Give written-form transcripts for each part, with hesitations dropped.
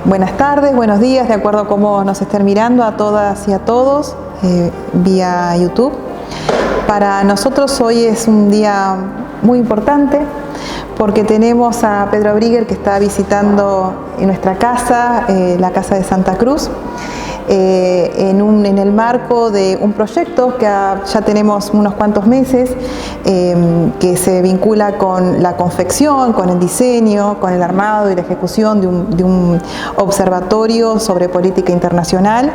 buenas tardes, buenos días, de acuerdo a cómo nos estén mirando a todas y a todos vía YouTube. Para nosotros hoy es un día muy importante porque tenemos a Pedro Brigger que está visitando en nuestra casa, la Casa de Santa Cruz, en el marco de un proyecto que ya tenemos unos cuantos meses, que se vincula con la confección, con el diseño, con el armado y la ejecución de un observatorio sobre política internacional,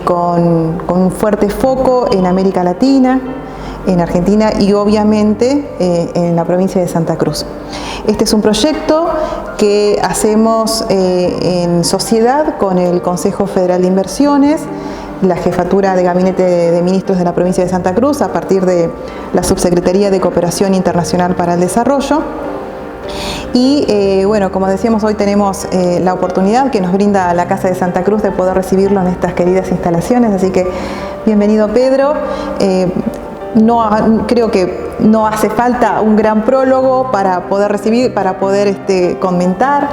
con un fuerte foco en América Latina, en Argentina y obviamente en la provincia de Santa Cruz. Este es un proyecto que hacemos en sociedad con el Consejo Federal de Inversiones, la Jefatura de Gabinete de Ministros de la provincia de Santa Cruz, a partir de la Subsecretaría de Cooperación Internacional para el Desarrollo. Y bueno, como decíamos, hoy tenemos la oportunidad que nos brinda la Casa de Santa Cruz de poder recibirlo en estas queridas instalaciones, así que bienvenido, Pedro. Creo que no hace falta un gran prólogo para poder recibir, para poder comentar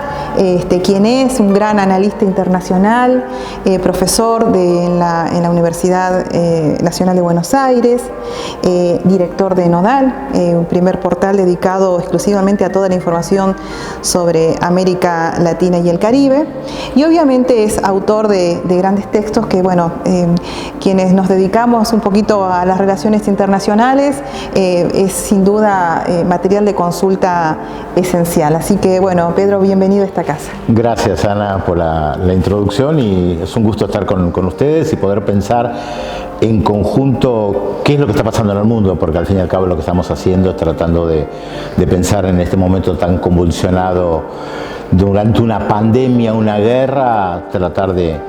quién es, un gran analista internacional, profesor en la Universidad Nacional de Buenos Aires, director de Nodal, un primer portal dedicado exclusivamente a toda la información sobre América Latina y el Caribe, y obviamente es autor de grandes textos que, bueno, quienes nos dedicamos un poquito a las relaciones internacionales, es sin duda material de consulta esencial. Así que, bueno, Pedro, bienvenido a esta casa. Gracias, Ana, por la introducción, y es un gusto estar con ustedes y poder pensar en conjunto qué es lo que está pasando en el mundo, porque al fin y al cabo lo que estamos haciendo es tratando de pensar en este momento tan convulsionado durante una pandemia, una guerra, tratar de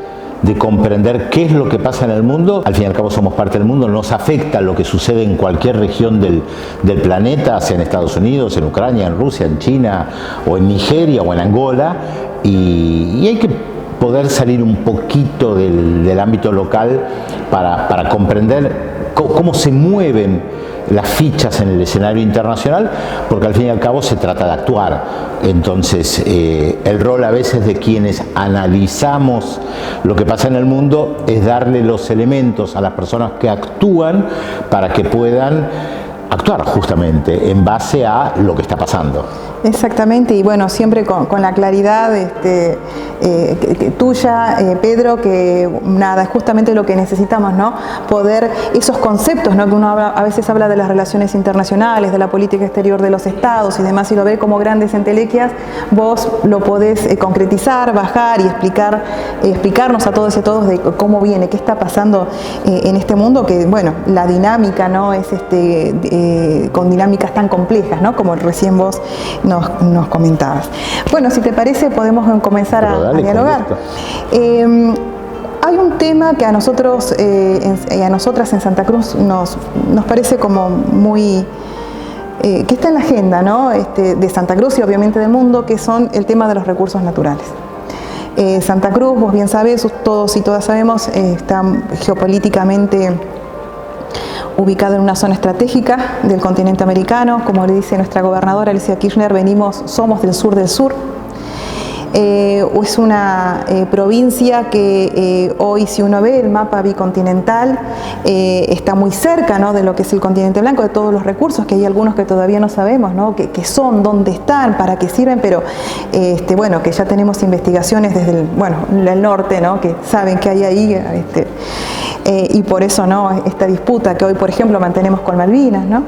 comprender qué es lo que pasa en el mundo. Al fin y al cabo somos parte del mundo, nos afecta lo que sucede en cualquier región del planeta, sea en Estados Unidos, en Ucrania, en Rusia, en China, o en Nigeria, o en Angola, y hay que poder salir un poquito del ámbito local para comprender cómo se mueven las fichas en el escenario internacional, porque al fin y al cabo se trata de actuar. Entonces, el rol a veces de quienes analizamos lo que pasa en el mundo es darle los elementos a las personas que actúan para que puedan actuar justamente en base a lo que está pasando. Exactamente, y bueno, siempre con la claridad tuya, Pedro, que nada, es justamente lo que necesitamos, ¿no? Poder, esos conceptos, ¿no? Que uno a veces habla de las relaciones internacionales, de la política exterior de los estados y demás, y lo ve como grandes entelequias, vos lo podés concretizar, bajar y explicarnos a todos y a todos de cómo viene, qué está pasando en este mundo, que bueno, la dinámica, ¿no? Es con dinámicas tan complejas, ¿no? Como recién vos nos comentabas. Bueno, si te parece, podemos comenzar a dialogar. Hay un tema que a nosotros y a nosotras en Santa Cruz nos parece como muy que está en la agenda, ¿no? De Santa Cruz y obviamente del mundo, que son el tema de los recursos naturales. Santa Cruz, vos bien sabés, todos y todas sabemos, está geopolíticamente ubicado en una zona estratégica del continente americano. Como le dice nuestra gobernadora Alicia Kirchner, somos del sur del sur. Es una provincia que hoy, si uno ve el mapa bicontinental, está muy cerca, ¿no? De lo que es el continente blanco, de todos los recursos, que hay algunos que todavía no sabemos, ¿no? qué son, dónde están, para qué sirven, pero bueno, que ya tenemos investigaciones desde el norte, ¿no? Que saben que hay ahí, y por eso, ¿no? Esta disputa que hoy, por ejemplo, mantenemos con Malvinas, ¿no?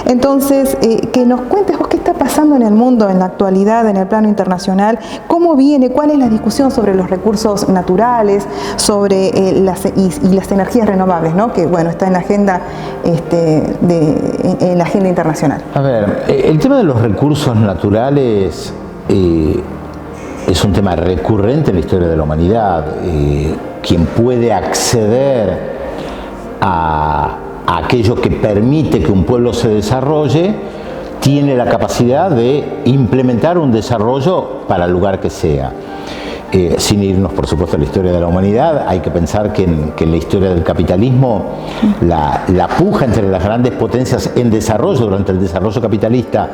Entonces, que nos cuentes vos qué está pasando en el mundo en la actualidad, en el plano internacional, cómo viene, cuál es la discusión sobre los recursos naturales, sobre las energías renovables, ¿no? Que bueno, está en la agenda en la agenda internacional. A ver, el tema de los recursos naturales es un tema recurrente en la historia de la humanidad. Quien puede acceder a aquello que permite que un pueblo se desarrolle tiene la capacidad de implementar un desarrollo para el lugar que sea. Sin irnos, por supuesto, a la historia de la humanidad, hay que pensar que en la historia del capitalismo la puja entre las grandes potencias en desarrollo durante el desarrollo capitalista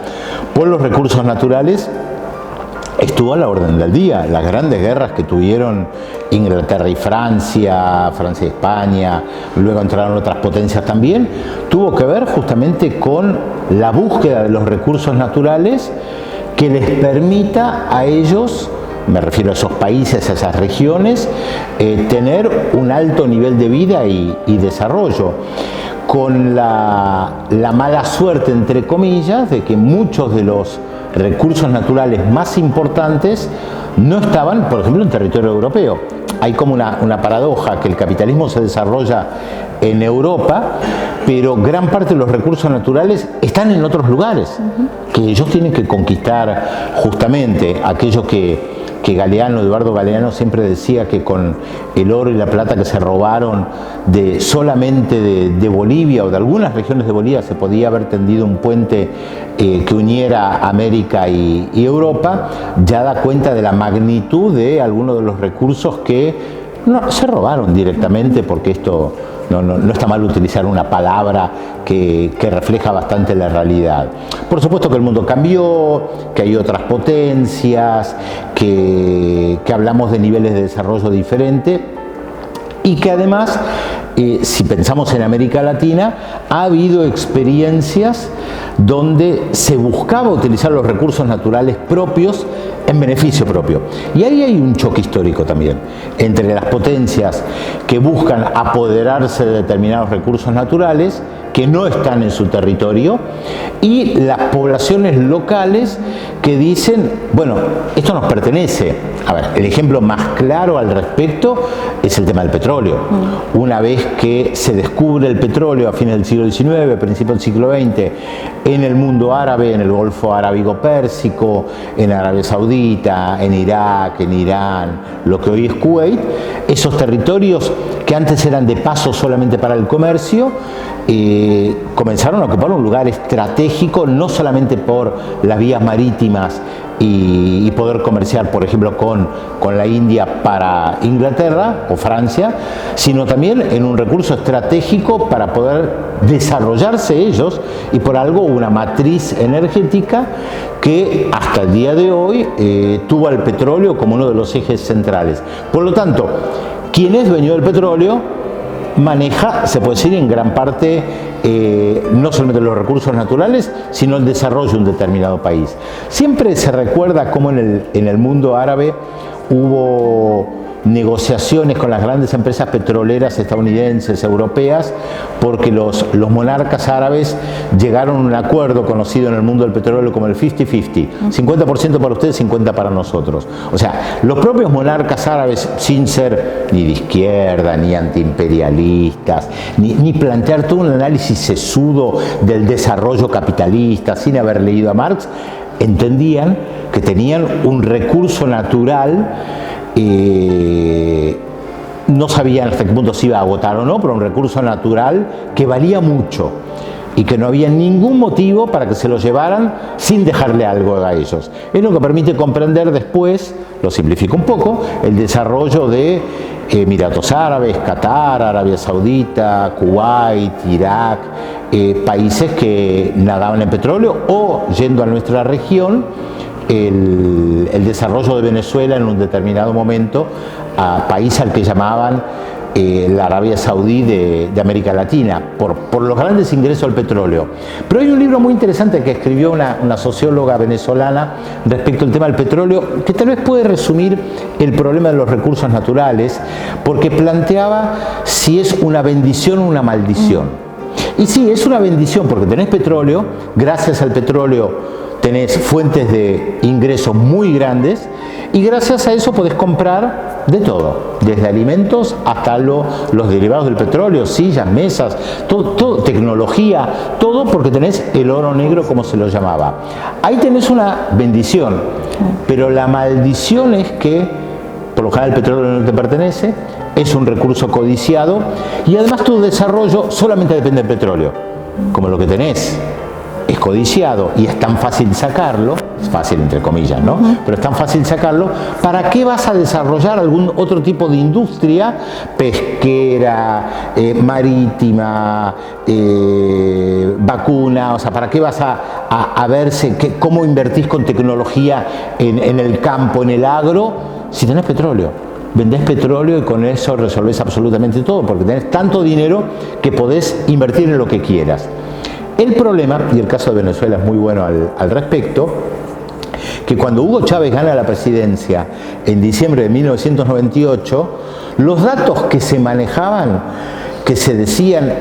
por los recursos naturales estuvo a la orden del día. Las grandes guerras que tuvieron Inglaterra y Francia, Francia y España, luego entraron otras potencias también, tuvo que ver justamente con la búsqueda de los recursos naturales que les permita a ellos, me refiero a esos países, a esas regiones, tener un alto nivel de vida y desarrollo, con la mala suerte, entre comillas, de que muchos de los recursos naturales más importantes no estaban, por ejemplo, en territorio europeo. Hay como una paradoja, que el capitalismo se desarrolla en Europa, pero gran parte de los recursos naturales están en otros lugares, que ellos tienen que conquistar justamente. Aquello que Eduardo Galeano siempre decía, que con el oro y la plata que se robaron solamente de Bolivia o de algunas regiones de Bolivia, se podía haber tendido un puente que uniera América y Europa, ya da cuenta de la magnitud de algunos de los recursos que se robaron directamente, porque esto no está mal utilizar una palabra que refleja bastante la realidad. Por supuesto que el mundo cambió, que hay otras potencias, que hablamos de niveles de desarrollo diferentes, y que además, si pensamos en América Latina, ha habido experiencias donde se buscaba utilizar los recursos naturales propios en beneficio propio. Y ahí hay un choque histórico también entre las potencias que buscan apoderarse de determinados recursos naturales que no están en su territorio, y las poblaciones locales que dicen, bueno, esto nos pertenece. A ver, el ejemplo más claro al respecto es el tema del petróleo. Una vez que se descubre el petróleo a fines del siglo XIX, principios del siglo XX, en el mundo árabe, en el Golfo Arábigo-Pérsico, en Arabia Saudita, en Irak, en Irán, lo que hoy es Kuwait, esos territorios que antes eran de paso solamente para el comercio, comenzaron a ocupar un lugar estratégico, no solamente por las vías marítimas y poder comerciar, por ejemplo, con la India para Inglaterra o Francia, sino también en un recurso estratégico para poder desarrollarse ellos, y por algo una matriz energética que hasta el día de hoy tuvo al petróleo como uno de los ejes centrales. Por lo tanto, quien es dueño del petróleo maneja, se puede decir, en gran parte no solamente los recursos naturales, sino el desarrollo de un determinado país. Siempre se recuerda cómo en el mundo árabe hubo negociaciones con las grandes empresas petroleras estadounidenses, europeas, porque los monarcas árabes llegaron a un acuerdo conocido en el mundo del petróleo como el 50-50, 50% para ustedes, 50% para nosotros. O sea, los propios monarcas árabes, sin ser ni de izquierda, ni antiimperialistas, ni plantear todo un análisis sesudo del desarrollo capitalista, sin haber leído a Marx, entendían que tenían un recurso natural. No sabían hasta qué punto se iba a agotar o no, pero un recurso natural que valía mucho y que no había ningún motivo para que se lo llevaran sin dejarle algo a ellos. Es lo que permite comprender después, lo simplifico un poco, el desarrollo de Emiratos Árabes, Qatar, Arabia Saudita, Kuwait, Irak, países que nadaban en petróleo, o, yendo a nuestra región, el desarrollo de Venezuela en un determinado momento, a país al que llamaban la Arabia Saudí de América Latina, por los grandes ingresos al petróleo. Pero hay un libro muy interesante que escribió una socióloga venezolana respecto al tema del petróleo, que tal vez puede resumir el problema de los recursos naturales, porque planteaba si es una bendición o una maldición. Y sí, es una bendición, porque tenés petróleo, gracias al petróleo tenés fuentes de ingresos muy grandes, y gracias a eso podés comprar de todo, desde alimentos hasta los derivados del petróleo, sillas, mesas, todo, tecnología, todo, porque tenés el oro negro, como se lo llamaba. Ahí tenés una bendición, pero la maldición es que, por lo general, el petróleo no te pertenece, es un recurso codiciado, y además tu desarrollo solamente depende del petróleo, como lo que tenés es codiciado y es tan fácil sacarlo, es fácil entre comillas, ¿no? Pero es tan fácil sacarlo, ¿para qué vas a desarrollar algún otro tipo de industria pesquera, marítima, vacuna? O sea, ¿para qué vas a verse cómo invertís con tecnología en el campo, en el agro, si tenés petróleo? Vendés petróleo y con eso resolvés absolutamente todo, porque tenés tanto dinero que podés invertir en lo que quieras. El problema, y el caso de Venezuela es muy bueno al respecto, que cuando Hugo Chávez gana la presidencia en diciembre de 1998, los datos que se manejaban, que se decían,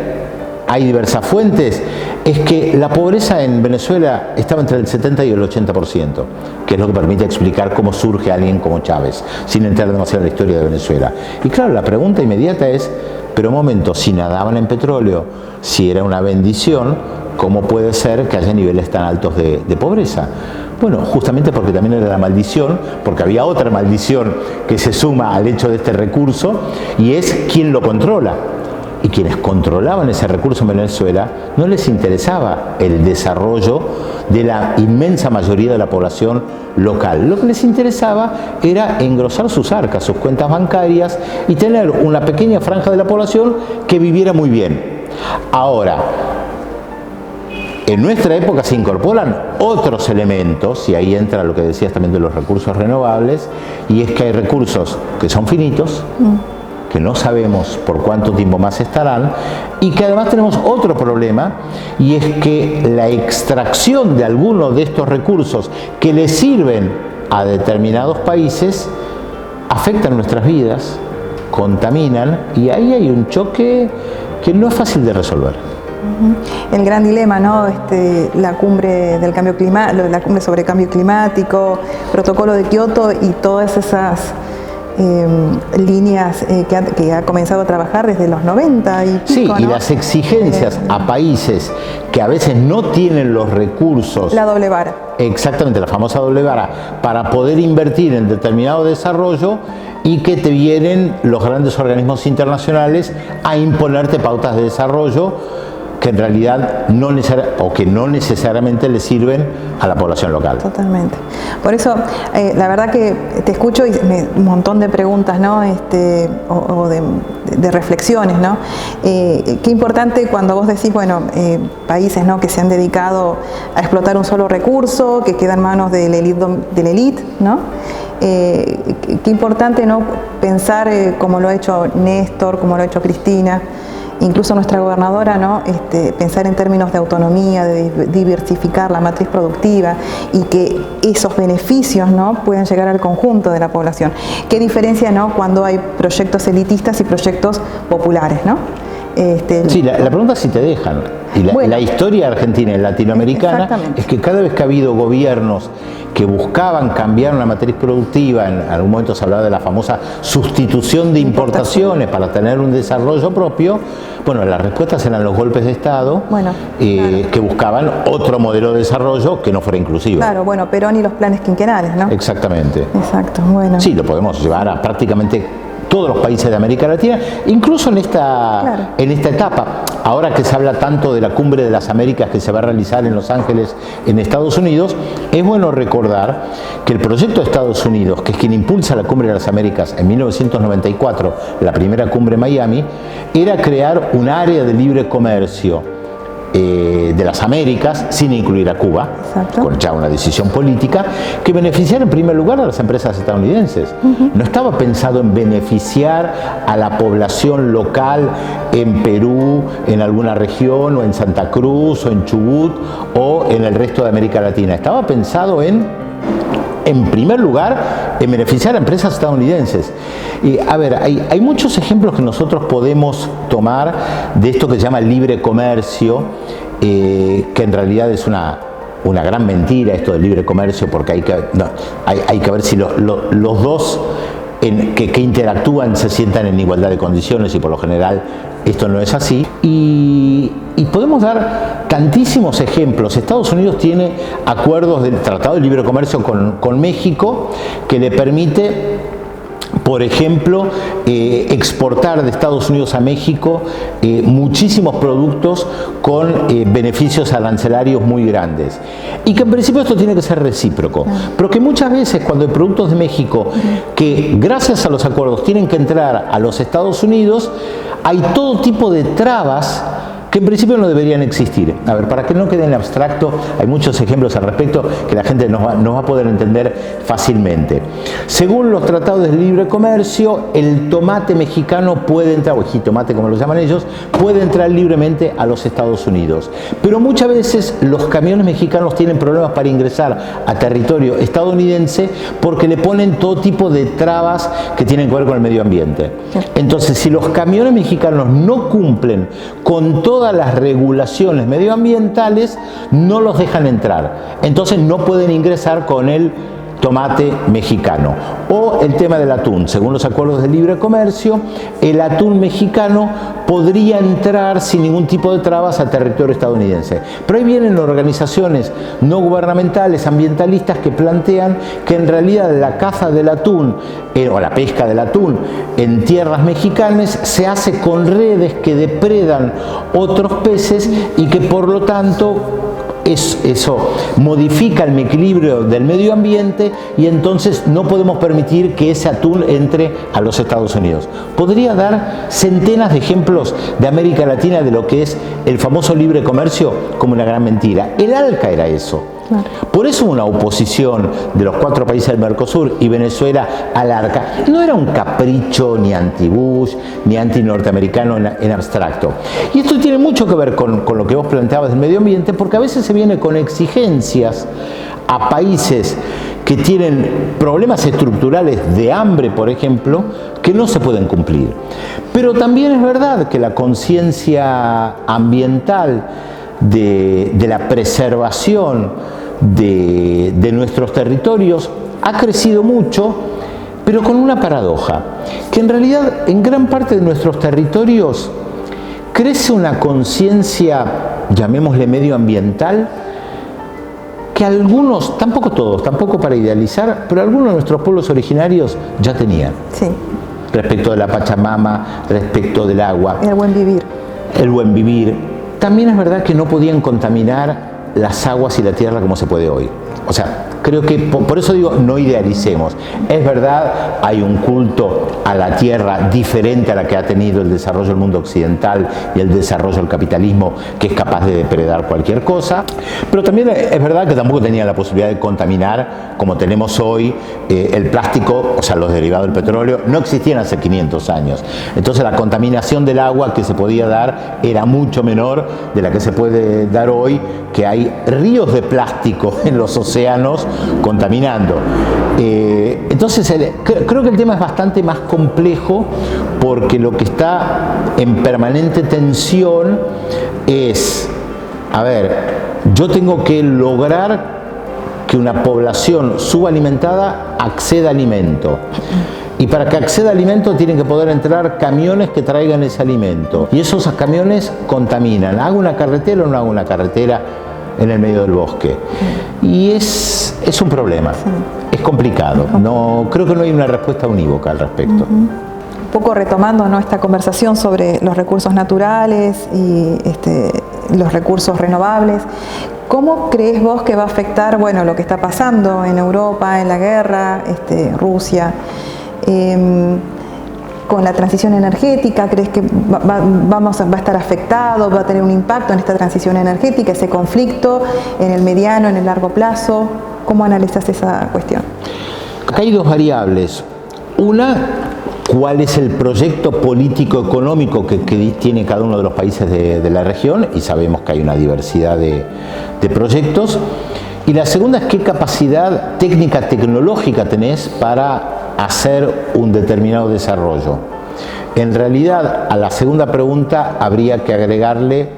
hay diversas fuentes, es que la pobreza en Venezuela estaba entre el 70 y el 80%, que es lo que permite explicar cómo surge alguien como Chávez, sin entrar demasiado en la historia de Venezuela. Y claro, la pregunta inmediata es, pero un momento, si nadaban en petróleo, si era una bendición, ¿cómo puede ser que haya niveles tan altos de pobreza? Bueno, justamente porque también era la maldición, porque había otra maldición que se suma al hecho de este recurso, y es quién lo controla. Y quienes controlaban ese recurso en Venezuela no les interesaba el desarrollo de la inmensa mayoría de la población local. Lo que les interesaba era engrosar sus arcas, sus cuentas bancarias y tener una pequeña franja de la población que viviera muy bien. Ahora, en nuestra época se incorporan otros elementos, y ahí entra lo que decías también de los recursos renovables, y es que hay recursos que son finitos, que no sabemos por cuánto tiempo más estarán, y que además tenemos otro problema, y es que la extracción de algunos de estos recursos que le sirven a determinados países afectan nuestras vidas, contaminan, y ahí hay un choque que no es fácil de resolver. El gran dilema, ¿no? La cumbre del cambio climático, la cumbre sobre cambio climático, protocolo de Kioto y todas esas líneas que ha comenzado a trabajar desde los 90 y pico, sí, ¿no? Y las exigencias a países que a veces no tienen los recursos. La doble vara. Exactamente, la famosa doble vara, para poder invertir en determinado desarrollo, y que te vienen los grandes organismos internacionales a imponerte pautas de desarrollo que en realidad no necesariamente le sirven a la población local. Totalmente. Por eso, la verdad que te escucho y un montón de preguntas, ¿no? O de reflexiones, ¿no? Qué importante cuando vos decís, bueno, países, ¿no?, que se han dedicado a explotar un solo recurso, que queda en manos de la élite, ¿no? Qué importante, ¿no?, pensar como lo ha hecho Néstor, como lo ha hecho Cristina, incluso nuestra gobernadora, ¿no?, pensar en términos de autonomía, de diversificar la matriz productiva y que esos beneficios, ¿no?, puedan llegar al conjunto de la población. Qué diferencia, ¿no?, cuando hay proyectos elitistas y proyectos populares, ¿no? Sí, la pregunta es si te dejan. Y la historia argentina y latinoamericana es que cada vez que ha habido gobiernos que buscaban cambiar una matriz productiva, en algún momento se hablaba de la famosa sustitución de importaciones para tener un desarrollo propio, bueno, las respuestas eran los golpes de Estado, que buscaban otro modelo de desarrollo que no fuera inclusivo. Claro, bueno, Perón y los planes quinquenales, ¿no? Exactamente. Exacto, bueno. Sí, lo podemos llevar a prácticamente todos los países de América Latina, incluso en esta etapa. Ahora que se habla tanto de la Cumbre de las Américas que se va a realizar en Los Ángeles, en Estados Unidos, es bueno recordar que el proyecto de Estados Unidos, que es quien impulsa la Cumbre de las Américas en 1994, la primera cumbre en Miami, era crear un área de libre comercio de las Américas, sin incluir a Cuba, con ya una decisión política, que beneficiara en primer lugar a las empresas estadounidenses. No estaba pensado en beneficiar a la población local en Perú, en alguna región, o en Santa Cruz, o en Chubut, o en el resto de América Latina. Estaba pensado en primer lugar, en beneficiar a empresas estadounidenses. Y, a ver, hay muchos ejemplos que nosotros podemos tomar de esto que se llama libre comercio, que en realidad es una gran mentira esto del libre comercio, porque hay que ver si los dos que interactúan se sientan en igualdad de condiciones, y por lo general esto no es así. Y podemos dar tantísimos ejemplos. Estados Unidos tiene acuerdos del Tratado de Libre Comercio con México que le permite por ejemplo, exportar de Estados Unidos a México muchísimos productos con beneficios arancelarios muy grandes. Y que en principio esto tiene que ser recíproco, pero que muchas veces cuando hay productos de México que gracias a los acuerdos tienen que entrar a los Estados Unidos, hay todo tipo de trabas que en principio no deberían existir. A ver, para que no quede en abstracto, hay muchos ejemplos al respecto que la gente nos va a poder entender fácilmente. Según los tratados de libre comercio, el tomate mexicano puede entrar, o jitomate como lo llaman ellos, puede entrar libremente a los Estados Unidos. Pero muchas veces los camiones mexicanos tienen problemas para ingresar a territorio estadounidense porque le ponen todo tipo de trabas que tienen que ver con el medio ambiente. Entonces, si los camiones mexicanos no cumplen con todas las regulaciones medioambientales, no los dejan entrar. Entonces no pueden ingresar con el tomate mexicano. O el tema del atún. Según los acuerdos de libre comercio, el atún mexicano podría entrar sin ningún tipo de trabas a territorio estadounidense. Pero ahí vienen organizaciones no gubernamentales, ambientalistas, que plantean que en realidad la caza del atún o la pesca del atún en tierras mexicanas se hace con redes que depredan otros peces y que por lo tanto eso modifica el equilibrio del medio ambiente y entonces no podemos permitir que ese atún entre a los Estados Unidos. Podría dar centenas de ejemplos de América Latina de lo que es el famoso libre comercio como una gran mentira. El ALCA era eso. Claro. Por eso una oposición de los 4 países del Mercosur y Venezuela al ALCA no era un capricho ni anti-Bush ni anti-norteamericano en abstracto. Y esto tiene mucho que ver con lo que vos planteabas del medio ambiente, porque a veces se viene con exigencias a países que tienen problemas estructurales de hambre, por ejemplo, que no se pueden cumplir. Pero también es verdad que la conciencia ambiental de la preservación de nuestros territorios ha crecido mucho, pero con una paradoja, que en realidad en gran parte de nuestros territorios crece una conciencia, llamémosle medioambiental, que algunos, tampoco todos, tampoco para idealizar, pero algunos de nuestros pueblos originarios ya tenían. Sí. Respecto de la Pachamama, respecto del agua. El buen vivir. El buen vivir. También es verdad que no podían contaminar las aguas y la tierra como se puede hoy. O sea, creo que por eso digo, no idealicemos. Es verdad, hay un culto a la tierra diferente a la que ha tenido el desarrollo del mundo occidental y el desarrollo del capitalismo, que es capaz de depredar cualquier cosa. Pero también es verdad que tampoco tenía la posibilidad de contaminar como tenemos hoy el plástico, o sea, los derivados del petróleo, no existían hace 500 años. Entonces la contaminación del agua que se podía dar era mucho menor de la que se puede dar hoy, que hay ríos de plástico en los océanos contaminando. Entonces creo que el tema es bastante más complejo, porque lo que está en permanente tensión es, a ver, yo tengo que lograr que una población subalimentada acceda a alimento. Y para que acceda a alimento tienen que poder entrar camiones que traigan ese alimento. Y esos camiones contaminan. ¿Hago una carretera o no hago una carretera en el medio del bosque? Y es un problema. Es complicado. No, creo que no hay una respuesta unívoca al respecto. Un poco retomando, ¿no?, esta conversación sobre los recursos naturales y los recursos renovables. ¿Cómo crees vos que va a afectar, bueno, lo que está pasando en Europa, en la guerra, Rusia, con la transición energética? ¿Crees que va a estar afectado, va a tener un impacto en esta transición energética, ese conflicto en el mediano, en el largo plazo? ¿Cómo analizas esa cuestión? Acá hay dos variables. Una, cuál es el proyecto político-económico que tiene cada uno de los países de la región, y sabemos que hay una diversidad de proyectos. Y la segunda es qué capacidad técnica, tecnológica tenés para hacer un determinado desarrollo. En realidad, a la segunda pregunta habría que agregarle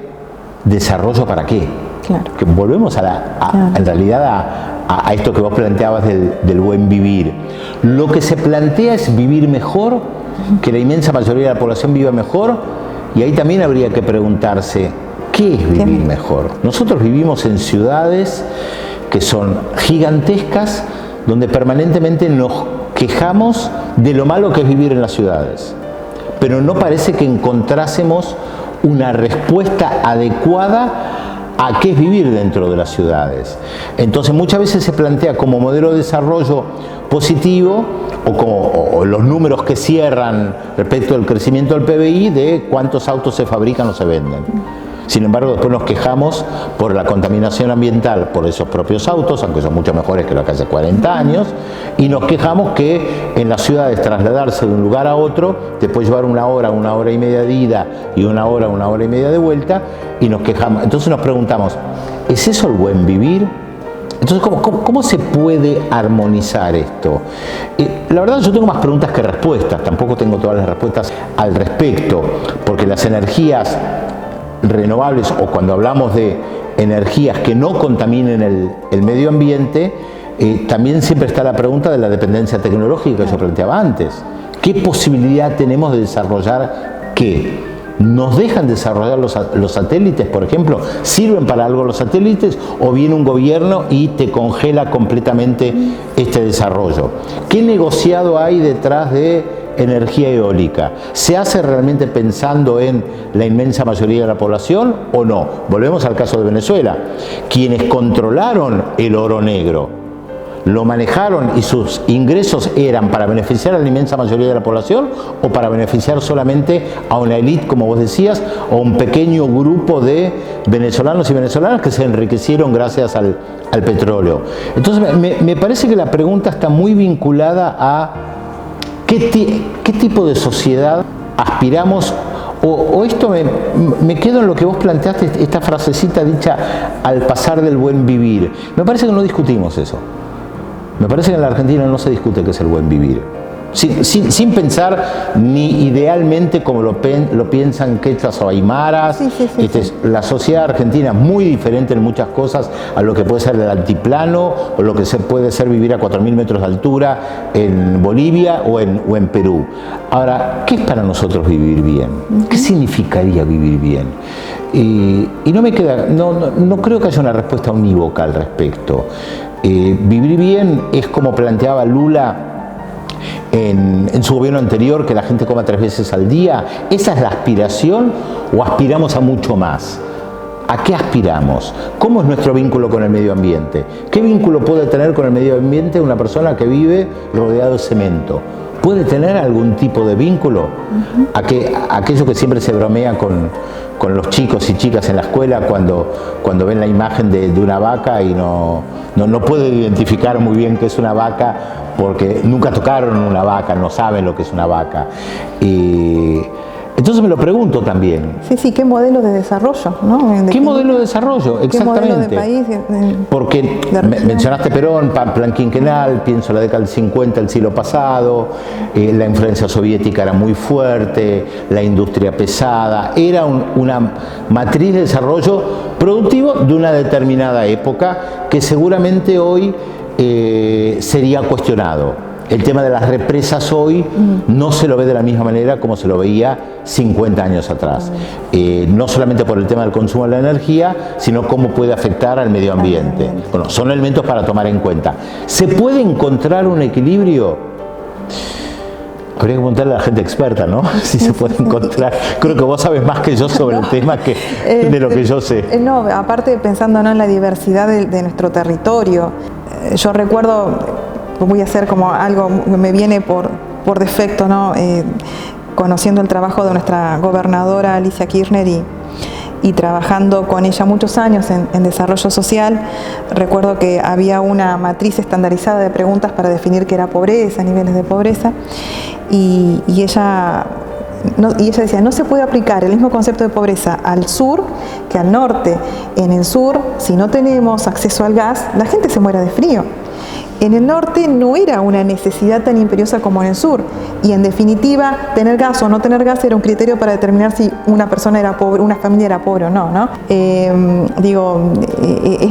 desarrollo para qué. Claro. Que volvemos en realidad a esto que vos planteabas del buen vivir. Lo que se plantea es vivir mejor, que la inmensa mayoría de la población viva mejor, y ahí también habría que preguntarse, ¿qué es vivir mejor? Nosotros vivimos en ciudades que son gigantescas, donde permanentemente nos quejamos de lo malo que es vivir en las ciudades, pero no parece que encontrásemos una respuesta adecuada a qué es vivir dentro de las ciudades. Entonces muchas veces se plantea como modelo de desarrollo positivo o los números que cierran respecto al crecimiento del PBI de cuántos autos se fabrican o se venden. Sin embargo, después nos quejamos por la contaminación ambiental por esos propios autos, aunque son mucho mejores que los que hace 40 años, y nos quejamos que en las ciudades trasladarse de un lugar a otro te puede llevar una hora y media de ida y una hora y media de vuelta, y nos quejamos. Entonces nos preguntamos, ¿es eso el buen vivir? Entonces, ¿cómo se puede armonizar esto? La verdad, yo tengo más preguntas que respuestas, tampoco tengo todas las respuestas al respecto, porque las energías renovables, o cuando hablamos de energías que no contaminen el medio ambiente, también siempre está la pregunta de la dependencia tecnológica que yo planteaba antes. ¿Qué posibilidad tenemos de desarrollar qué? ¿Nos dejan desarrollar los satélites, por ejemplo? ¿Sirven para algo los satélites o viene un gobierno y te congela completamente este desarrollo? ¿Qué negociado hay detrás de energía eólica? ¿Se hace realmente pensando en la inmensa mayoría de la población o no? Volvemos al caso de Venezuela. Quienes controlaron el oro negro, lo manejaron y sus ingresos eran para beneficiar a la inmensa mayoría de la población o para beneficiar solamente a una élite, como vos decías, o un pequeño grupo de venezolanos y venezolanas que se enriquecieron gracias al petróleo. Entonces me parece que la pregunta está muy vinculada a ¿qué tipo de sociedad aspiramos? O esto me quedo en lo que vos planteaste, esta frasecita dicha al pasar del buen vivir. Me parece que no discutimos eso. Me parece que en la Argentina no se discute qué es el buen vivir. Sin pensar ni idealmente como lo piensan quechas o aymaras. La sociedad argentina es muy diferente en muchas cosas a lo que puede ser el altiplano o lo que puede ser vivir a 4.000 metros de altura en Bolivia o en Perú. Ahora, ¿qué es para nosotros vivir bien? ¿Qué significaría vivir bien? Y no creo que haya una respuesta unívoca al respecto. Vivir bien es como planteaba Lula en su gobierno anterior, que la gente coma 3 veces al día. ¿Esa es la aspiración o aspiramos a mucho más? ¿A qué aspiramos? ¿Cómo es nuestro vínculo con el medio ambiente? ¿Qué vínculo puede tener con el medio ambiente una persona que vive rodeado de cemento? ¿Puede tener algún tipo de vínculo? Aquello que siempre se bromea con los chicos y chicas en la escuela cuando ven la imagen de una vaca y no pueden identificar muy bien qué es una vaca porque nunca tocaron una vaca, no saben lo que es una vaca. Entonces me lo pregunto también. Sí, ¿qué modelo de desarrollo? ¿No? ¿Qué modelo de desarrollo? Exactamente. ¿Qué modelo de país? Porque mencionaste Perón, plan quinquenal, pienso la década del 50, el siglo pasado, la influencia soviética era muy fuerte, la industria pesada, era una matriz de desarrollo productivo de una determinada época que seguramente hoy sería cuestionado. El tema de las represas hoy no se lo ve de la misma manera como se lo veía 50 años atrás. No solamente por el tema del consumo de la energía, sino cómo puede afectar al medio ambiente. Bueno, son elementos para tomar en cuenta. ¿Se puede encontrar un equilibrio? Habría que preguntarle a la gente experta, ¿no? Si se puede encontrar. Creo que vos sabes más que yo sobre el tema que de lo que yo sé. No, aparte pensando en la diversidad de nuestro territorio. Yo recuerdo, voy a hacer como algo que me viene por defecto, ¿no? Conociendo el trabajo de nuestra gobernadora Alicia Kirchner y trabajando con ella muchos años en desarrollo social, recuerdo que había una matriz estandarizada de preguntas para definir qué era pobreza, niveles de pobreza, y ella decía, no se puede aplicar el mismo concepto de pobreza al sur que al norte. En el sur, si no tenemos acceso al gas, la gente se muere de frío. En el norte no era una necesidad tan imperiosa como en el sur, y en definitiva tener gas o no tener gas era un criterio para determinar si una persona era pobre, una familia era pobre o no, ¿no? Es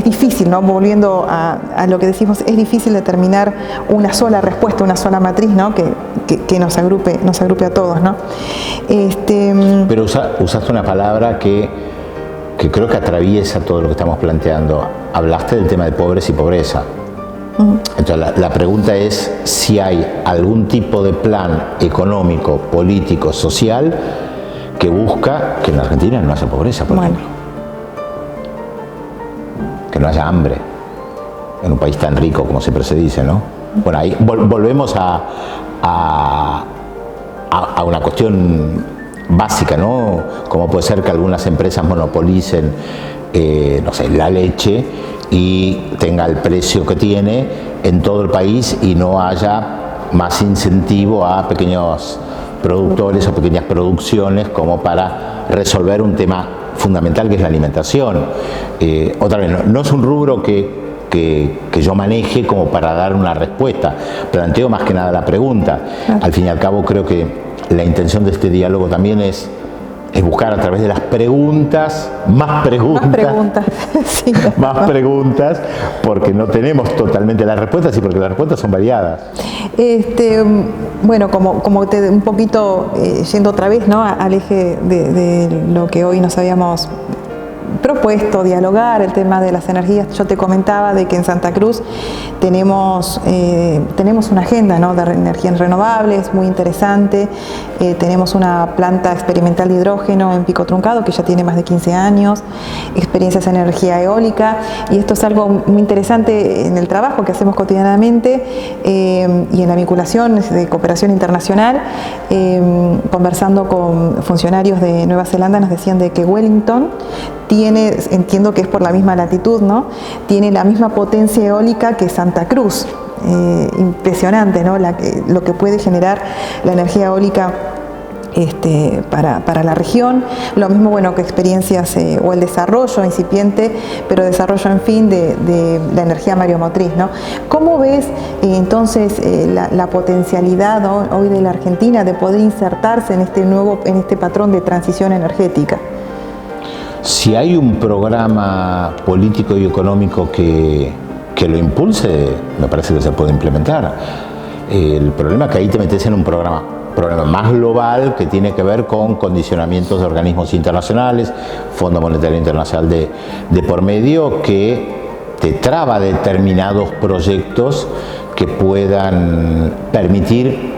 difícil, ¿no? Volviendo a lo que decimos, es difícil determinar una sola respuesta, una sola matriz, ¿no? Que nos agrupe a todos, ¿no? Pero usaste una palabra que creo que atraviesa todo lo que estamos planteando. Hablaste del tema de pobres y pobreza. Entonces la pregunta es si hay algún tipo de plan económico, político, social que busca que en Argentina no haya pobreza, por ejemplo. Que no haya hambre en un país tan rico como siempre se dice, ¿no? Bueno, ahí volvemos a una cuestión básica, ¿no? Como puede ser que algunas empresas monopolicen, no sé, la leche y tenga el precio que tiene en todo el país y no haya más incentivo a pequeños productores o pequeñas producciones como para resolver un tema fundamental que es la alimentación. Otra vez, no es un rubro que yo maneje como para dar una respuesta. Planteo más que nada la pregunta. Al fin y al cabo creo que la intención de este diálogo también es buscar a través de las preguntas, más preguntas, sí, más preguntas, porque no tenemos totalmente las respuestas y porque las respuestas son variadas. Bueno, como un poquito yendo otra vez, ¿no?, al eje de lo que hoy nos habíamos propuesto dialogar, el tema de las energías. Yo te comentaba de que en Santa Cruz tenemos una agenda, ¿no?, de energías renovables muy interesante. Tenemos una planta experimental de hidrógeno en Pico Truncado que ya tiene más de 15 años, experiencias en energía eólica, y esto es algo muy interesante en el trabajo que hacemos cotidianamente y en la vinculación de cooperación internacional. Conversando con funcionarios de Nueva Zelanda nos decían de que Wellington tiene, entiendo que es por la misma latitud, ¿no?, tiene la misma potencia eólica que Santa Cruz. Impresionante, ¿no?, lo que puede generar la energía eólica para la región. Lo mismo, bueno, que experiencias o el desarrollo incipiente, pero desarrollo, en fin, de la energía mareomotriz, ¿no? ¿Cómo ves entonces la potencialidad, ¿no?, hoy de la Argentina de poder insertarse en este patrón de transición energética? Si hay un programa político y económico que lo impulse, me parece que se puede implementar. El problema es que ahí te metes en un problema más global que tiene que ver con condicionamientos de organismos internacionales, Fondo Monetario Internacional de por medio, que te traba determinados proyectos que puedan permitir,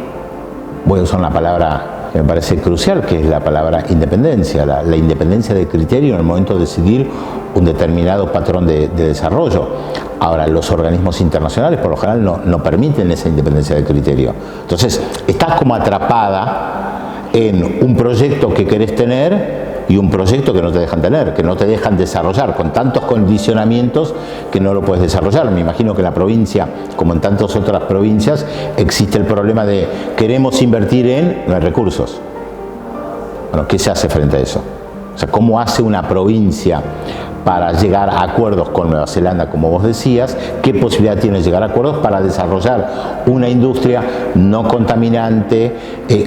voy a usar una palabra que me parece crucial, que es la palabra independencia, la independencia de criterio en el momento de decidir un determinado patrón de desarrollo. Ahora, los organismos internacionales por lo general no permiten esa independencia de criterio. Entonces, estás como atrapada en un proyecto que querés tener y un proyecto que no te dejan tener, que no te dejan desarrollar, con tantos condicionamientos que no lo puedes desarrollar. Me imagino que en la provincia, como en tantas otras provincias, existe el problema de queremos invertir no hay recursos. Bueno, ¿qué se hace frente a eso? O sea, ¿cómo hace una provincia para llegar a acuerdos con Nueva Zelanda, como vos decías? ¿Qué posibilidad tiene de llegar a acuerdos para desarrollar una industria no contaminante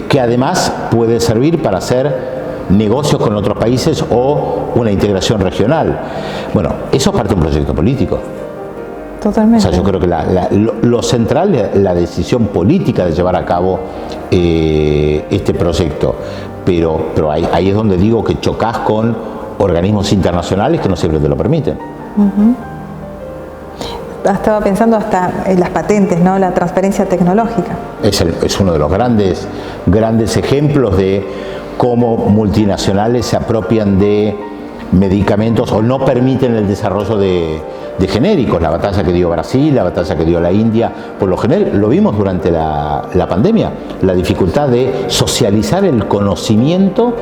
que además puede servir para hacer negocios con otros países o una integración regional? Bueno, eso es parte de un proyecto político. Totalmente. O sea, yo creo que lo central es la decisión política de llevar a cabo este proyecto, pero ahí es donde digo que chocas con organismos internacionales que no siempre te lo permiten. Estaba pensando hasta en las patentes, ¿no?, la transferencia tecnológica. Es uno de los grandes ejemplos de cómo multinacionales se apropian de medicamentos o no permiten el desarrollo de genéricos. La batalla que dio Brasil, la batalla que dio la India por lo general, lo vimos durante la pandemia, la dificultad de socializar el conocimiento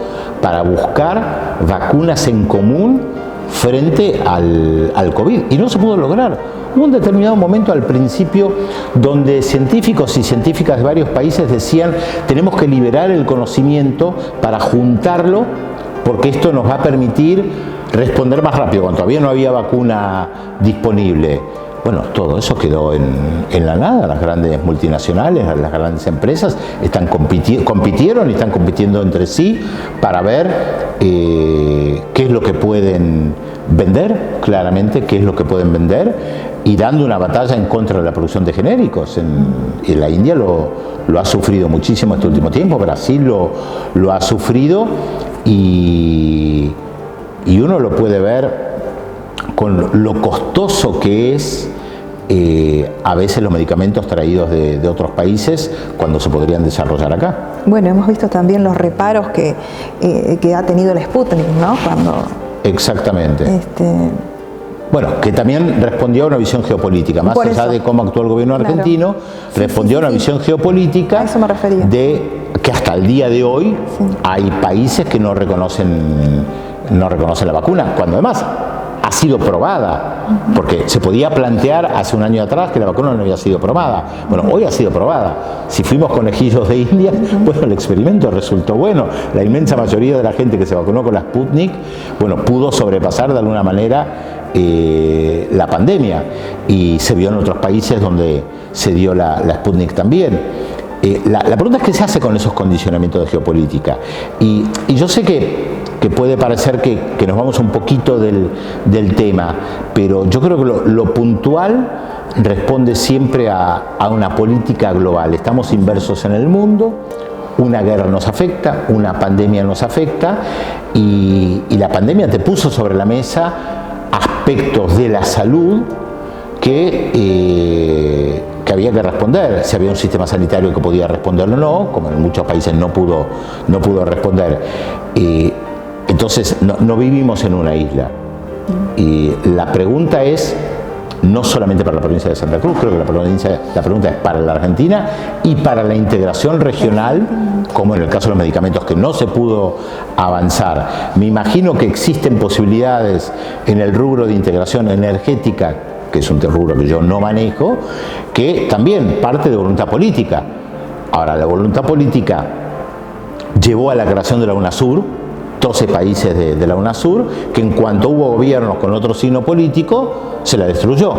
para buscar vacunas en común frente al COVID, y no se pudo lograr. Hubo un determinado momento al principio donde científicos y científicas de varios países decían: tenemos que liberar el conocimiento para juntarlo, porque esto nos va a permitir responder más rápido, cuando todavía no había vacuna disponible. Bueno, todo eso quedó en la nada. Las grandes multinacionales, las grandes empresas compitieron y están compitiendo entre sí para ver qué es lo que pueden vender, claramente qué es lo que pueden vender, y dando una batalla en contra de la producción de genéricos. En la India lo ha sufrido muchísimo este último tiempo, Brasil lo ha sufrido, y uno lo puede ver con lo costoso que es a veces los medicamentos traídos de otros países cuando se podrían desarrollar acá. Bueno, hemos visto también los reparos que ha tenido el Sputnik, ¿no? Exactamente. Bueno, que también respondió a una visión geopolítica, más allá de cómo actuó el gobierno argentino, respondió a una visión geopolítica, a eso me refería, de que hasta el día de hoy hay países que no reconocen la vacuna, cuando además ha sido probada, porque se podía plantear hace un año atrás que la vacuna no había sido probada. Bueno, hoy ha sido probada. Si fuimos conejillos de India, bueno, el experimento resultó bueno. La inmensa mayoría de la gente que se vacunó con la Sputnik, bueno, pudo sobrepasar de alguna manera la pandemia, y se vio en otros países donde se dio la Sputnik también. La pregunta es qué se hace con esos condicionamientos de geopolítica, y yo sé que puede parecer que nos vamos un poquito del tema, pero yo creo que lo puntual responde siempre a una política global. Estamos inmersos en el mundo, una guerra nos afecta, una pandemia nos afecta, y la pandemia te puso sobre la mesa aspectos de la salud que había que responder, si había un sistema sanitario que podía responderlo o no, como en muchos países no pudo responder. Entonces no vivimos en una isla. Y la pregunta es, no solamente para la provincia de Santa Cruz, creo que la pregunta es para la Argentina y para la integración regional, como en el caso de los medicamentos que no se pudo avanzar. Me imagino que existen posibilidades en el rubro de integración energética, que es un rubro que yo no manejo, que también parte de voluntad política. Ahora, la voluntad política llevó a la creación de la UNASUR, 12 países de la UNASUR, que en cuanto hubo gobiernos con otro signo político, se la destruyó.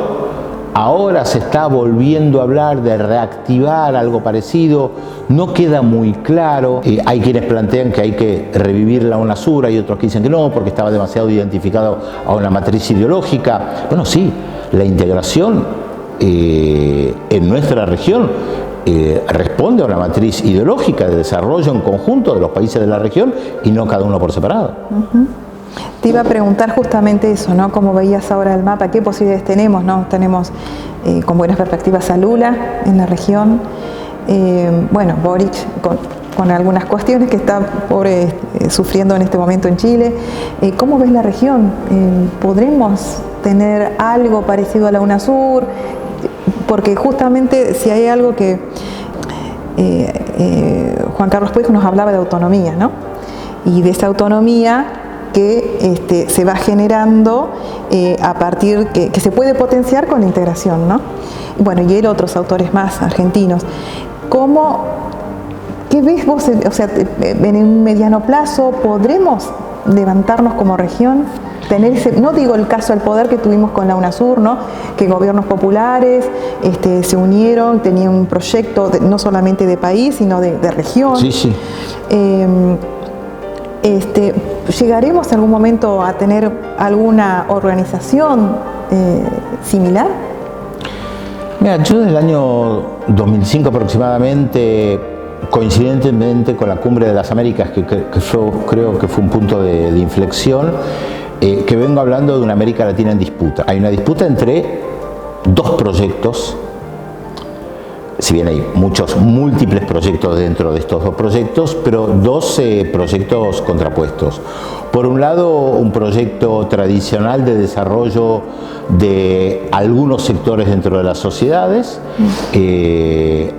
Ahora se está volviendo a hablar de reactivar algo parecido, no queda muy claro. Hay quienes plantean que hay que revivir la UNASUR, hay otros que dicen que no, porque estaba demasiado identificado a una matriz ideológica. Bueno, sí, la integración en nuestra región responde a una matriz ideológica de desarrollo en conjunto de los países de la región y no cada uno por separado. Te iba a preguntar justamente eso, ¿no? Como veías ahora el mapa, ¿qué posibilidades tenemos, no? Tenemos con buenas perspectivas a Lula en la región, bueno, Boric con algunas cuestiones que está sufriendo en este momento en Chile. ¿Cómo ves la región? ¿Podremos tener algo parecido a la UNASUR? Porque justamente si hay algo que Juan Carlos Puig nos hablaba de autonomía, ¿no? Y de esa autonomía que se va generando a partir que se puede potenciar con la integración, ¿no? Bueno, y otros autores más argentinos. ¿Qué ves vos? O sea, en un mediano plazo, ¿podremos levantarnos como región? Tener no digo el caso del poder que tuvimos con la UNASUR, ¿no? Que gobiernos populares se unieron, tenían un proyecto no solamente de país, sino de región. Sí, sí. ¿Llegaremos en algún momento a tener alguna organización similar? Mira, yo desde el año 2005 aproximadamente, coincidentemente con la Cumbre de las Américas, que creo que fue un punto de inflexión, que vengo hablando de una América Latina en disputa. Hay una disputa entre dos proyectos, si bien hay muchos múltiples proyectos dentro de estos dos proyectos, pero dos proyectos contrapuestos. Por un lado, un proyecto tradicional de desarrollo de algunos sectores dentro de las sociedades, que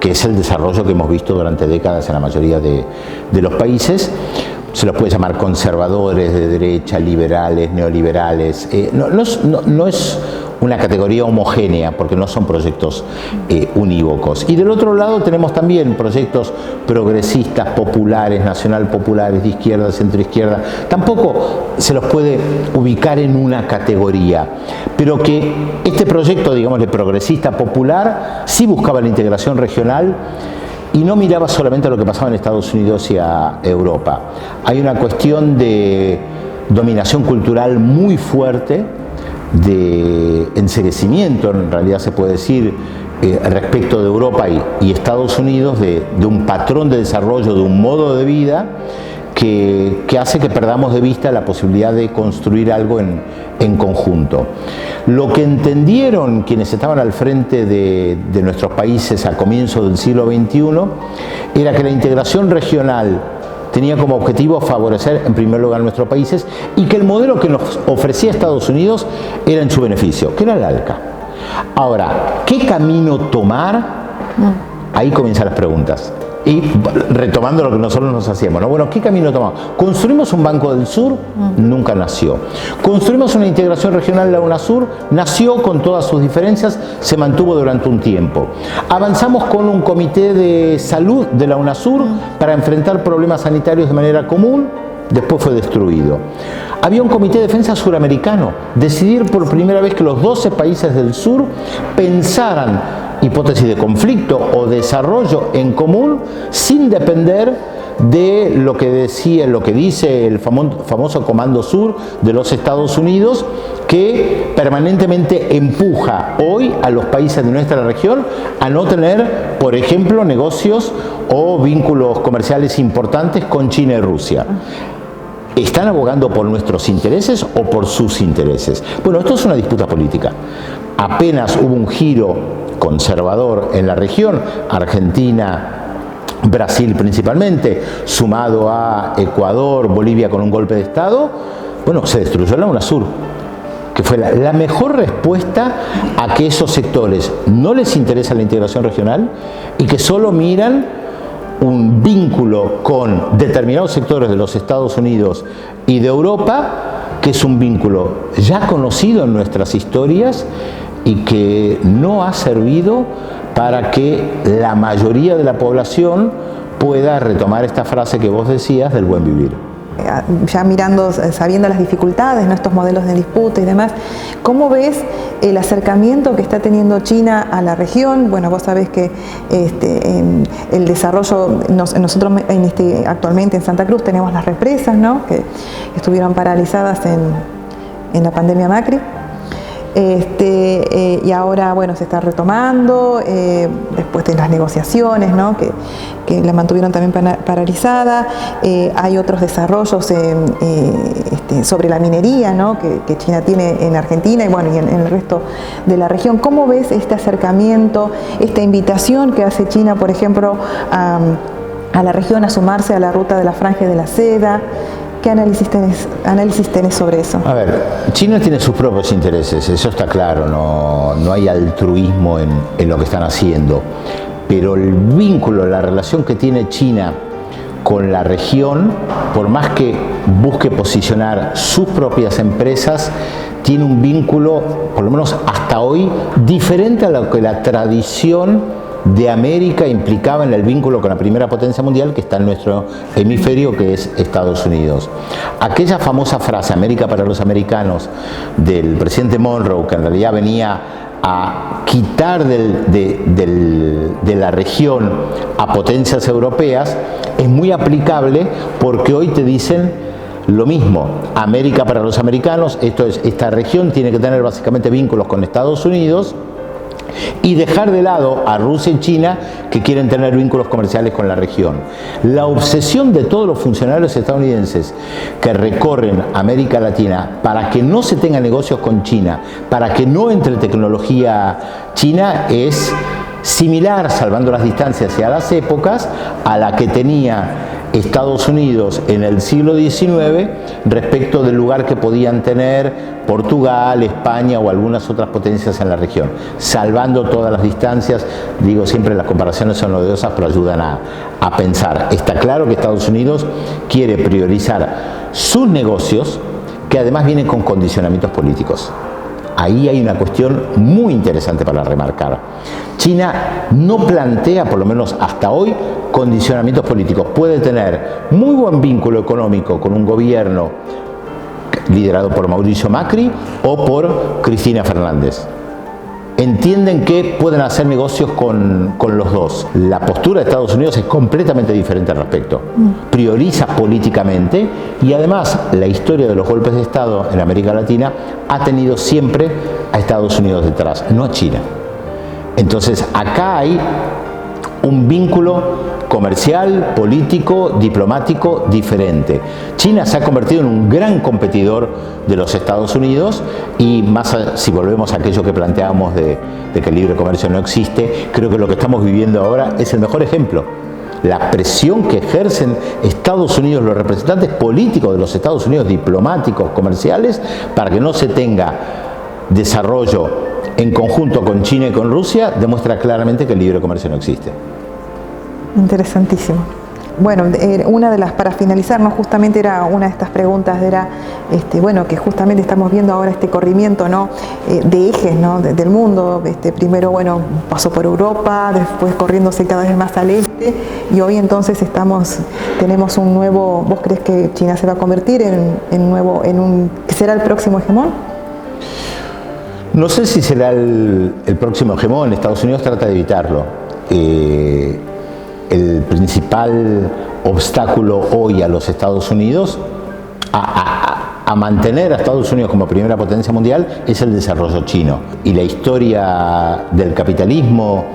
es el desarrollo que hemos visto durante décadas en la mayoría de los países. Se los puede llamar conservadores, de derecha, liberales, neoliberales. No es una categoría homogénea, porque no son proyectos unívocos. Y del otro lado tenemos también proyectos progresistas, populares, nacional populares, de izquierda, centroizquierda. Tampoco se los puede ubicar en una categoría, pero que este proyecto, digamos, de progresista popular, sí buscaba la integración regional y no miraba solamente a lo que pasaba en Estados Unidos y a Europa. Hay una cuestión de dominación cultural muy fuerte, de enceguecimiento, en realidad se puede decir, respecto de Europa y Estados Unidos, de un patrón de desarrollo, de un modo de vida que hace que perdamos de vista la posibilidad de construir algo en conjunto. Lo que entendieron quienes estaban al frente de nuestros países a comienzos del siglo XXI era que la integración regional tenía como objetivo favorecer en primer lugar a nuestros países y que el modelo que nos ofrecía Estados Unidos era en su beneficio, que era el ALCA. Ahora, ¿qué camino tomar? Ahí comienzan las preguntas. Y retomando lo que nosotros nos hacíamos, ¿no? Bueno, ¿qué camino tomamos? ¿Construimos un Banco del Sur? Nunca nació. ¿Construimos una integración regional de la UNASUR? Nació con todas sus diferencias, se mantuvo durante un tiempo. Avanzamos con un comité de salud de la UNASUR para enfrentar problemas sanitarios de manera común, después fue destruido. Había un comité de defensa suramericano, decidir por primera vez que los 12 países del sur pensaran hipótesis de conflicto o desarrollo en común sin depender de lo que dice el famoso Comando Sur de los Estados Unidos, que permanentemente empuja hoy a los países de nuestra región a no tener, por ejemplo, negocios o vínculos comerciales importantes con China y Rusia. ¿Están abogando por nuestros intereses o por sus intereses? Bueno, esto es una disputa política. Apenas hubo un giro conservador en la región, Argentina, Brasil principalmente, sumado a Ecuador, Bolivia con un golpe de Estado, bueno, se destruyó la UNASUR, que fue la mejor respuesta a que esos sectores no les interesa la integración regional y que solo miran un vínculo con determinados sectores de los Estados Unidos y de Europa, que es un vínculo ya conocido en nuestras historias y que no ha servido para que la mayoría de la población pueda retomar esta frase que vos decías del buen vivir. Ya mirando, sabiendo las dificultades, ¿no? Estos modelos de disputa y demás, ¿cómo ves el acercamiento que está teniendo China a la región? Bueno, vos sabés que el desarrollo, nosotros actualmente en Santa Cruz tenemos las represas, ¿no? Que estuvieron paralizadas en la pandemia Macri. Y ahora, bueno, se está retomando después de las negociaciones, ¿no? que la mantuvieron también paralizada. Hay otros desarrollos sobre la minería, ¿no? que China tiene en Argentina y bueno, y en el resto de la región. ¿Cómo ves este acercamiento, esta invitación que hace China, por ejemplo, a la región a sumarse a la ruta de la Franja de la Seda? ¿Qué análisis tenés sobre eso? A ver, China tiene sus propios intereses, eso está claro, no hay altruismo en lo que están haciendo, pero el vínculo, la relación que tiene China con la región, por más que busque posicionar sus propias empresas, tiene un vínculo, por lo menos hasta hoy, diferente a lo que la tradición de América implicaba en el vínculo con la primera potencia mundial que está en nuestro hemisferio, que es Estados Unidos. Aquella famosa frase, América para los americanos, del presidente Monroe, que en realidad venía a quitar de la región a potencias europeas, es muy aplicable porque hoy te dicen lo mismo, América para los americanos, esto es, esta región tiene que tener básicamente vínculos con Estados Unidos y dejar de lado a Rusia y China, que quieren tener vínculos comerciales con la región. La obsesión de todos los funcionarios estadounidenses que recorren América Latina para que no se tenga negocios con China, para que no entre tecnología china, es similar, salvando las distancias y a las épocas, a la que tenía Estados Unidos en el siglo XIX respecto del lugar que podían tener Portugal, España o algunas otras potencias en la región, salvando todas las distancias. Digo, siempre las comparaciones son odiosas, pero ayudan a pensar. Está claro que Estados Unidos quiere priorizar sus negocios, que además vienen con condicionamientos políticos. Ahí hay una cuestión muy interesante para remarcar. China no plantea, por lo menos hasta hoy, condicionamientos políticos. Puede tener muy buen vínculo económico con un gobierno liderado por Mauricio Macri o por Cristina Fernández. Entienden que pueden hacer negocios con los dos. La postura de Estados Unidos es completamente diferente al respecto. Prioriza políticamente y además la historia de los golpes de Estado en América Latina ha tenido siempre a Estados Unidos detrás, no a China. Entonces acá hay un vínculo comercial, político, diplomático diferente. China se ha convertido en un gran competidor de los Estados Unidos y más si volvemos a aquello que planteábamos de que el libre comercio no existe, creo que lo que estamos viviendo ahora es el mejor ejemplo. La presión que ejercen Estados Unidos, los representantes políticos de los Estados Unidos, diplomáticos, comerciales, para que no se tenga desarrollo en conjunto con China y con Rusia, demuestra claramente que el libre comercio no existe. Interesantísimo. Bueno, una de las, para finalizar, ¿no? Justamente era una de estas preguntas, era, bueno, que justamente estamos viendo ahora este corrimiento, ¿no? De ejes, ¿no? Del mundo. Primero, bueno, pasó por Europa, después corriéndose cada vez más al este, y hoy entonces tenemos un nuevo. ¿Vos crees que China se va a convertir será el próximo hegemón? No sé si será el próximo hegemón. Estados Unidos trata de evitarlo. El principal obstáculo hoy a los Estados Unidos, a mantener a Estados Unidos como primera potencia mundial, es el desarrollo chino. Y la historia del capitalismo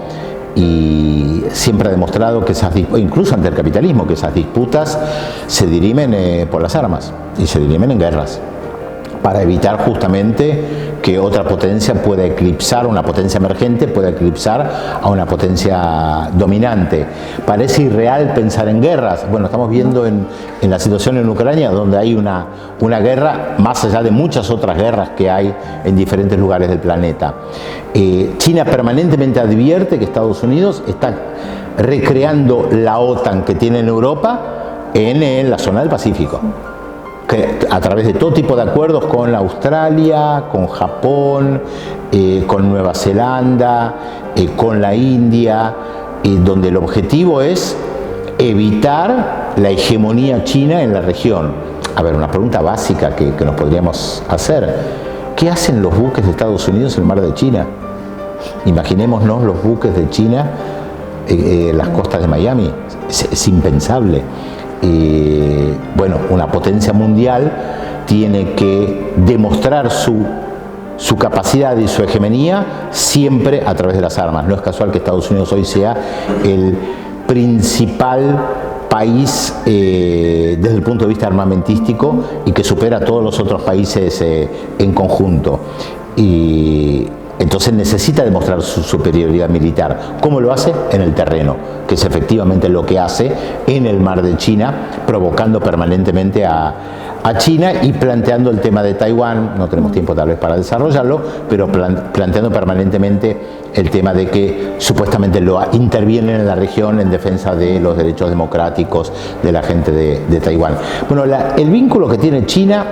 y siempre ha demostrado que incluso ante el capitalismo, que esas disputas se dirimen por las armas y se dirimen en guerras, para evitar justamente que otra potencia pueda eclipsar, una potencia emergente pueda eclipsar a una potencia dominante. Parece irreal pensar en guerras. Bueno, estamos viendo en la situación en Ucrania, donde hay una guerra, más allá de muchas otras guerras que hay en diferentes lugares del planeta. China permanentemente advierte que Estados Unidos está recreando la OTAN que tiene en Europa en la zona del Pacífico, que a través de todo tipo de acuerdos con Australia, con Japón, con Nueva Zelanda, con la India, donde el objetivo es evitar la hegemonía china en la región. A ver, una pregunta básica que nos podríamos hacer: ¿qué hacen los buques de Estados Unidos en el mar de China? Imaginémonos los buques de China en las costas de Miami. Es impensable. Bueno, una potencia mundial tiene que demostrar su capacidad y su hegemonía siempre a través de las armas. No es casual que Estados Unidos hoy sea el principal país desde el punto de vista armamentístico y que supera a todos los otros países en conjunto. Y entonces necesita demostrar su superioridad militar. ¿Cómo lo hace? En el terreno, que es efectivamente lo que hace en el mar de China, provocando permanentemente a China y planteando el tema de Taiwán. No tenemos tiempo tal vez para desarrollarlo, pero planteando permanentemente el tema de que supuestamente intervienen en la región en defensa de los derechos democráticos de la gente de Taiwán. Bueno, el vínculo que tiene China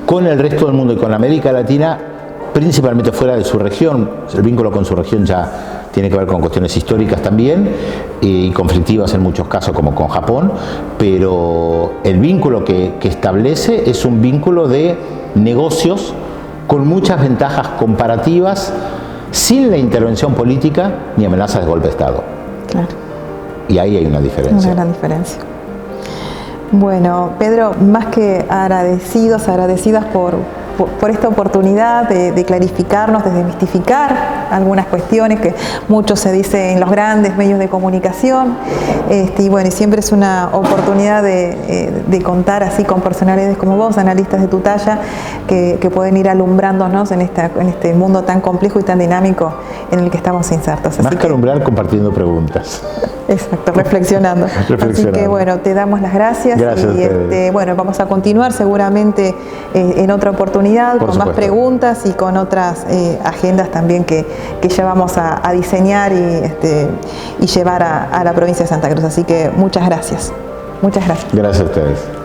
con el resto del mundo y con la América Latina, principalmente fuera de su región, el vínculo con su región ya tiene que ver con cuestiones históricas también y conflictivas en muchos casos, como con Japón, pero el vínculo que establece es un vínculo de negocios con muchas ventajas comparativas, sin la intervención política ni amenazas de golpe de Estado. Claro. Y ahí hay una diferencia. Una gran diferencia. Bueno, Pedro, más que agradecidas por esta oportunidad de clarificarnos, de desmistificar algunas cuestiones que mucho se dice en los grandes medios de comunicación, y bueno, y siempre es una oportunidad de contar así con personalidades como vos, analistas de tu talla, que pueden ir alumbrándonos en este mundo tan complejo y tan dinámico en el que estamos insertos. Más que alumbrar, compartiendo preguntas. Exacto, reflexionando. Así que bueno, te damos las gracias. Gracias y bueno, vamos a continuar seguramente en otra oportunidad, con más preguntas y con otras agendas también que ya vamos a diseñar y llevar a la provincia de Santa Cruz. Así que muchas gracias. Muchas gracias. Gracias a ustedes.